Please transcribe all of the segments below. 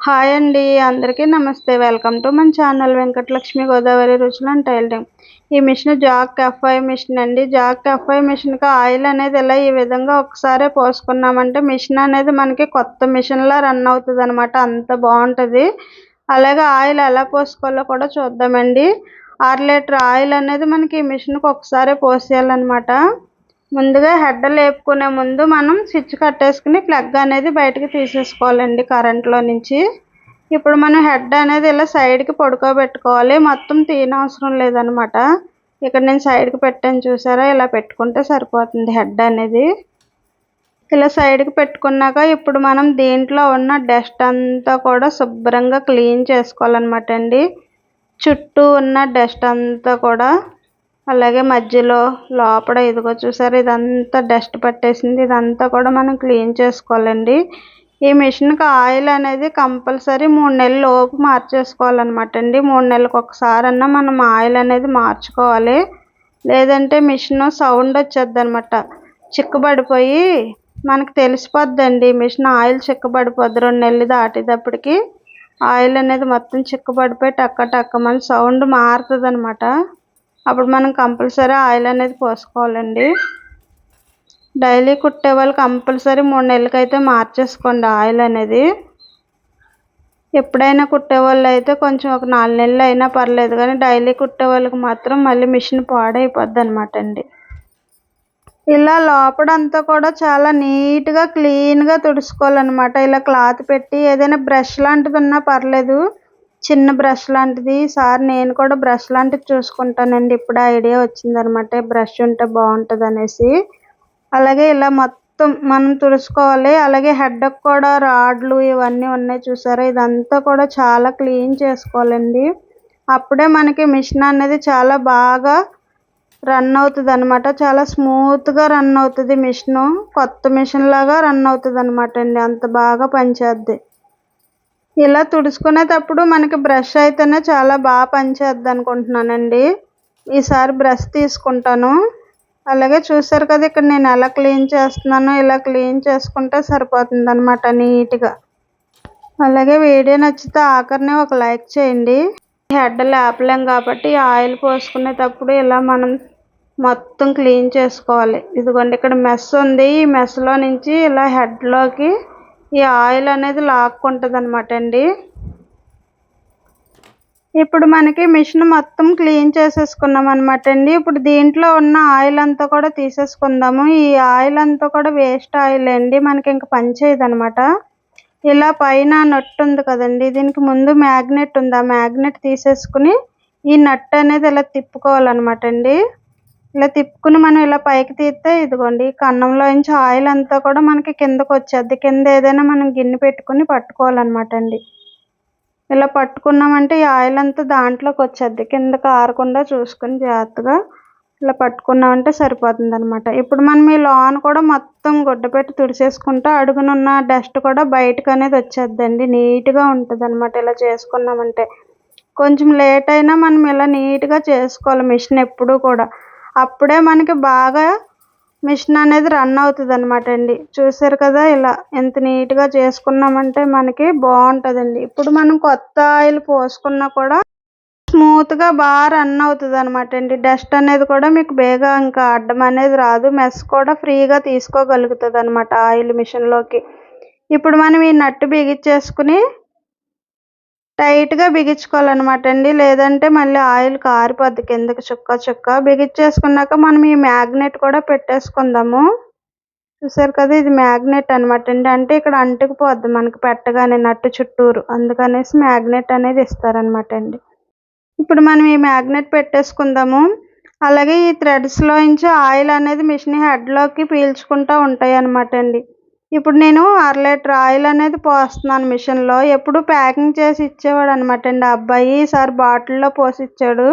Hi అండి. అందరికీ నమస్తే. వెల్కమ్ టు మన ఛానల్ వెంకటలక్ష్మి గోదావరి రుచులు అండ్ టైలరింగ్. ఈ మిషన్ జాక్ F5 మిషన్ అండి. జాక్ F5 మిషన్‌కి ఆయిల్ అనేది ఇలా ఈ విధంగా ఒకసారే పోసుకున్నామంటే మిషన్ అనేది మనకి కొత్త మిషన్‌లా రన్ అవుతదనమాట. అంత బావుంటది. అలాగే ఆయిల్ ఎలా పోసుకోవాలో కూడా చూద్దామండి. 6 లీటర్ ఆయిల్ అనేది మనకి ఈ మిషన్‌కి ఒకసారే పోసేయాలనమాట. ముందుగా హెడ్ లేపుకునే ముందు మనం స్విచ్ కట్టేసుకుని ప్లగ్ అనేది బయటకి తీసేసుకోవాలండి కరెంట్లో నుంచి. ఇప్పుడు మనం హెడ్ అనేది ఇలా సైడ్కి పడుకోబెట్టుకోవాలి. మొత్తం తీయనవసరం లేదనమాట. ఇక్కడ నేను సైడ్కి పెట్టాను చూసారా, ఇలా పెట్టుకుంటే సరిపోతుంది హెడ్ అనేది. ఇలా సైడ్కి పెట్టుకున్నాక ఇప్పుడు మనం దీంట్లో ఉన్న డస్ట్ అంతా కూడా శుభ్రంగా క్లీన్ చేసుకోవాలన్నమాట అండి. చుట్టూ ఉన్న డస్ట్ అంతా కూడా, అలాగే మధ్యలో లోపల ఇదిగో చూసారా, ఇదంతా డస్ట్ పట్టేసింది. ఇదంతా కూడా మనం క్లీన్ చేసుకోవాలండి. ఈ మిషన్కి ఆయిల్ అనేది కంపల్సరీ 3 నెలల లోపు మార్చేసుకోవాలన్నమాట అండి. 3 నెలలకు ఒకసారన్నా మనం ఆయిల్ అనేది మార్చుకోవాలి. లేదంటే మిషన్ సౌండ్ వచ్చేద్ది అనమాట. చిక్కబడిపోయి మనకు తెలిసిపోద్దండి మిషన్ ఆయిల్ చిక్కబడిపోద్ది. 2 నెలలు దాటేటప్పటికి ఆయిల్ అనేది మొత్తం చిక్కబడిపోయి టక్క టక్కమని సౌండ్ మారుతుంది అనమాట. అప్పుడు మనం కంపల్సరీ ఆయిల్ అనేది పోసుకోవాలండి. డైలీ కుట్టే వాళ్ళు కంపల్సరీ 3 నెలలకైతే మార్చేసుకోండి ఆయిల్ అనేది. ఎప్పుడైనా కుట్టేవాళ్ళు అయితే కొంచెం ఒక 4 నెలలు అయినా పర్లేదు, కానీ డైలీ కుట్టే వాళ్ళకి మాత్రం మళ్ళీ మిషన్ పాడైపోద్ది అనమాట అండి. ఇలా లోపడంతా కూడా చాలా నీట్గా క్లీన్గా తుడుచుకోవాలన్నమాట. ఇలా క్లాత్ పెట్టి ఏదైనా బ్రష్ లాంటిది ఉన్నా పర్లేదు, చిన్న బ్రష్ లాంటిది. ఈసారి నేను కూడా బ్రష్ లాంటిది చూసుకుంటానండి. ఇప్పుడు ఐడియా వచ్చిందనమాట, బ్రష్ ఉంటే బాగుంటుంది అనేసి. అలాగే ఇలా మొత్తం మనం తుడుచుకోవాలి. అలాగే హెడ్కి కూడా రాడ్లు ఇవన్నీ ఉన్నాయి చూసారా, ఇదంతా కూడా చాలా క్లీన్ చేసుకోవాలండి. అప్పుడే మనకి మిషన్ అనేది చాలా బాగా రన్ అవుతుంది అనమాట. చాలా స్మూత్గా రన్ అవుతుంది మిషను. కొత్త మిషన్ లాగా రన్ అవుతుంది అనమాట అండి. అంత బాగా పనిచేద్ది. ఇలా తుడుచుకునేటప్పుడు మనకి బ్రష్ అయితేనే చాలా బాగా పనిచేద్ది అనుకుంటున్నానండి. ఈసారి బ్రష్ తీసుకుంటాను. అలాగే చూసారు కదా, ఇక్కడ నేను ఎలా క్లీన్ చేస్తున్నానో ఇలా క్లీన్ చేసుకుంటే సరిపోతుంది అనమాట నీట్గా. అలాగే వీడియో నచ్చితే ఆఖరిని ఒక లైక్ చేయండి. హెడ్ లేపలేం కాబట్టి ఆయిల్ పోసుకునేటప్పుడు ఇలా మనం మొత్తం క్లీన్ చేసుకోవాలి. ఇదిగోండి ఇక్కడ మెస్ ఉంది. ఈ మెస్లో నుంచి ఇలా హెడ్లోకి ఈ ఆయిల్ అనేది లాక్కుంటుంది అనమాట అండి. ఇప్పుడు మనకి మిషన్ మొత్తం క్లీన్ చేసేసుకున్నాం అనమాట అండి. ఇప్పుడు దీంట్లో ఉన్న ఆయిల్ అంతా కూడా తీసేసుకుందాము. ఈ ఆయిల్ అంతా కూడా వేస్ట్ ఆయిల్ అండి, మనకి ఇంక పని చేయదు అనమాట. ఇలా పైన నట్టు ఉంది కదండి, దీనికి ముందు మ్యాగ్నెట్ ఉంది. ఆ మ్యాగ్నెట్ తీసేసుకుని ఈ నట్ అనేది ఇలా తిప్పుకోవాలన్నమాట అండి. ఇలా తిప్పుకుని మనం ఇలా పైకి తీస్తే ఇదిగోండి కన్నంలో నుంచి ఆయిల్ అంతా కూడా మనకి కిందకు వచ్చేద్ది. కింద ఏదైనా మనం గిన్నె పెట్టుకుని పట్టుకోవాలన్నమాట అండి. ఇలా పట్టుకున్నామంటే ఈ ఆయిల్ అంతా దాంట్లోకి వచ్చేద్ది. కిందకి ఆరకుండా చూసుకుని జాగ్రత్తగా ఇలా పట్టుకున్నామంటే సరిపోతుంది అనమాట. ఇప్పుడు మనం ఈ లోన్ కూడా మొత్తం గుడ్డ పెట్టి తుడిచేసుకుంటూ అడుగునున్న డస్ట్ కూడా బయటకు అనేది వచ్చేద్దండి. నీట్గా ఉంటుంది అనమాట ఇలా చేసుకున్నామంటే. కొంచెం లేట్ అయినా మనం ఇలా నీట్గా చేసుకోవాలి మిషన్ ఎప్పుడూ కూడా. అప్పుడే మనకి బాగా మిషన్ అనేది రన్ అవుతుంది అనమాట అండి. చూసారు కదా, ఇలా ఎంత నీట్గా చేసుకున్నామంటే మనకి బాగుంటుందండి. ఇప్పుడు మనం కొత్త ఆయిల్ పోసుకున్నా కూడా స్మూత్గా బాగా రన్ అవుతుంది అనమాట అండి. డస్ట్ అనేది కూడా మీకు బేగా ఇంకా అడ్డం అనేది రాదు. మెస్ కూడా ఫ్రీగా తీసుకోగలుగుతుంది అనమాట ఆయిల్ మిషన్లోకి. ఇప్పుడు మనం ఈ నట్టు బిగించేసుకుని టైట్గా బిగించుకోవాలన్నమాట అండి. లేదంటే మళ్ళీ ఆయిల్ కారిపోద్ది కిందకి చుక్క చుక్క. బిగించేసుకున్నాక మనం ఈ మ్యాగ్నెట్ కూడా పెట్టేసుకుందాము. చూసారు కదా, ఇది మ్యాగ్నెట్ అనమాట అండి. అంటే ఇక్కడ అంటుకుపోద్ది మనకి పెట్టగానే నట్టు చుట్టూరు, అందుకనేసి మ్యాగ్నెట్ అనేది ఇస్తారనమాట అండి. ఇప్పుడు మనం ఈ మ్యాగ్నెట్ పెట్టేసుకుందాము. అలాగే ఈ థ్రెడ్స్లో నుంచి ఆయిల్ అనేది మిషన్ హెడ్లోకి పీల్చుకుంటూ ఉంటాయి అనమాట అండి. ఇప్పుడు నేను 1/2 లీటర్ ఆయిల్ అనేది పోస్తున్నాను మిషన్లో. ఎప్పుడు ప్యాకింగ్ చేసి ఇచ్చేవాడు అనమాట అండి ఆ అబ్బాయి. ఈసారి బాటిల్లో పోసి ఇచ్చాడు.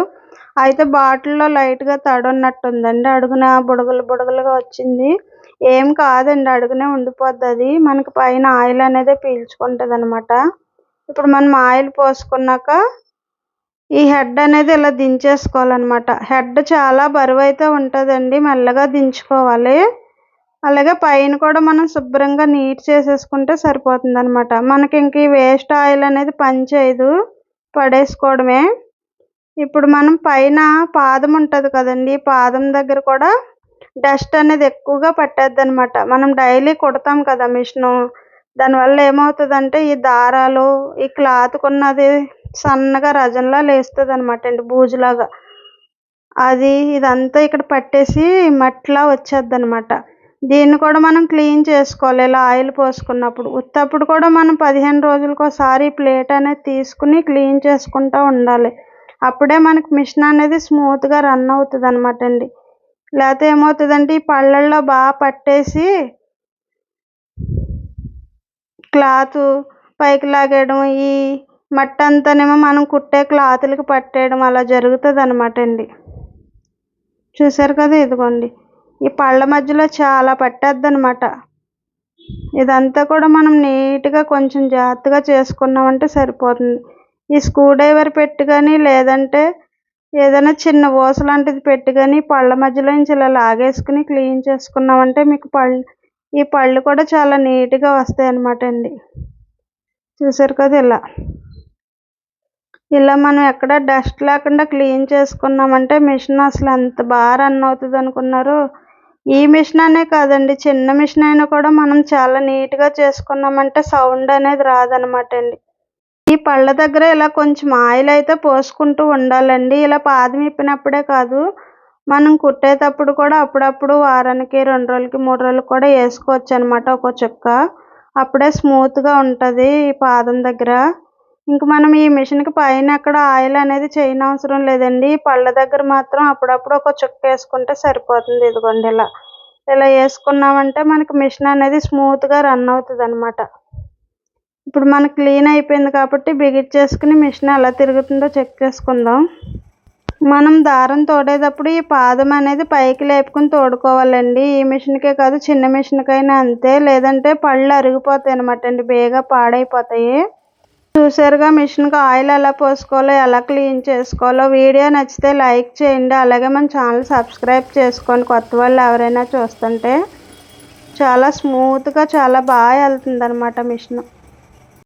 అయితే బాటిల్లో లైట్గా తడి ఉన్నట్టుందండి. అడుగున బుడగలు బుడగలుగా వచ్చింది. ఏం కాదండి, అడుగునే ఉండిపోద్ది అది. మనకి పైన ఆయిల్ అనేది పీల్చుకుంటుంది అనమాట. ఇప్పుడు మనం ఆయిల్ పోసుకున్నాక ఈ హెడ్ అనేది ఇలా దించేసుకోవాలన్నమాట. హెడ్ చాలా బరువు అయితే ఉంటుందండి, మెల్లగా దించుకోవాలి. అలాగే పైన కూడా మనం శుభ్రంగా నీట్ చేసేసుకుంటే సరిపోతుంది అనమాట. మనకి ఇంక ఈ వేస్ట్ ఆయిల్ అనేది పని చేయదు, పడేసుకోవడమే. ఇప్పుడు మనం పైన పాదం ఉంటుంది కదండి, పాదం దగ్గర కూడా డస్ట్ అనేది ఎక్కువగా పట్టేద్ది అనమాట. మనం డైలీ కుడతాం కదా మిషను, దానివల్ల ఏమవుతుందంటే ఈ దారాలు ఈ క్లాత్కున్నది సన్నగా రజంలా లేస్తుంది అనమాట అండి, బూజులాగా. అది ఇదంతా ఇక్కడ పట్టేసి మట్టిలా వచ్చేద్ది అనమాట. దీన్ని కూడా మనం క్లీన్ చేసుకోవాలి ఇలా ఆయిల్ పోసుకున్నప్పుడు. ఉత్తప్పుడు కూడా మనం 15 రోజులకోసారి ప్లేట్ అనేది తీసుకుని క్లీన్ చేసుకుంటూ ఉండాలి. అప్పుడే మనకి మిషన్ అనేది స్మూత్గా రన్ అవుతుంది అనమాట అండి. లేకపోతే ఏమవుతుందంటే ఈ పళ్ళల్లో బాగా పట్టేసి క్లాత్ పైకి లాగేయడం, ఈ మట్టి అంతానేమో మనం కుట్టే క్లాతులకి పట్టేయడం అలా జరుగుతుంది అనమాట అండి. చూసారు కదా, ఇదిగోండి ఈ పళ్ళ మధ్యలో చాలా పట్టేద్ది అనమాట. ఇదంతా కూడా మనం నీట్గా కొంచెం జాగ్రత్తగా చేసుకున్నామంటే సరిపోతుంది. ఈ స్క్రూ డ్రైవర్ పెట్టి కానీ లేదంటే ఏదైనా చిన్న ఊస లాంటిది పెట్టి కానీ పళ్ళ మధ్యలో నుంచి ఇలా లాగేసుకుని క్లీన్ చేసుకున్నామంటే మీకు ఈ పళ్ళు కూడా చాలా నీట్గా వస్తాయి అన్నమాట అండి. చూసారు కదా, ఇలా మనం ఎక్కడ డస్ట్ లేకుండా క్లీన్ చేసుకున్నామంటే మిషన్ అసలు ఎంత బాగా రన్ అవుతుంది అనుకున్నారు. ఈ మిషన్ అనే కాదండి, చిన్న మిషన్ అయినా కూడా మనం చాలా నీట్గా చేసుకున్నామంటే సౌండ్ అనేది రాదనమాట అండి. ఈ పళ్ళ దగ్గర ఇలా కొంచెం ఆయిల్ అయితే పోసుకుంటూ ఉండాలండి. ఇలా పాదం ఇప్పినప్పుడే కాదు, మనం కుట్టేటప్పుడు కూడా అప్పుడప్పుడు వారానికి 2 రోజులకి 3 రోజులకి కూడా వేసుకోవచ్చు అనమాట ఒక్కో చుక్క. అప్పుడే స్మూత్గా ఉంటుంది ఈ పాదం దగ్గర. ఇంక మనం ఈ మిషన్కి పైన ఎక్కడ ఆయిల్ అనేది చేయనవసరం లేదండి. పళ్ళ దగ్గర మాత్రం అప్పుడప్పుడు ఒక చుక్క వేసుకుంటే సరిపోతుంది. ఇదిగోండి ఇలా వేసుకున్నామంటే మనకి మిషన్ అనేది స్మూత్గా రన్ అవుతుంది అనమాట. ఇప్పుడు మనకు క్లీన్ అయిపోయింది కాబట్టి బిగించేసుకుని మిషన్ ఎలా తిరుగుతుందో చెక్ చేసుకుందాం. మనం దారం తోడేటప్పుడు ఈ పాదం అనేది పైకి లేపుకుని తోడుకోవాలండి. ఈ మిషన్కే కాదు, చిన్న మిషన్కైనా అంతే, లేదంటే పళ్ళు అరిగిపోతాయి అనమాట అండి, బేగా పాడైపోతాయి. చూసారుగా మిషన్కి ఆయిల్ ఎలా పోసుకోవాలో, ఎలా క్లీన్ చేసుకోవాలో. వీడియో నచ్చితే లైక్ చేయండి, అలాగే మన ఛానల్ సబ్స్క్రైబ్ చేసుకోండి కొత్త వాళ్ళు ఎవరైనా చూస్తుంటే. చాలా స్మూత్గా చాలా బాగా వెళ్తుంది అనమాట మిషన్.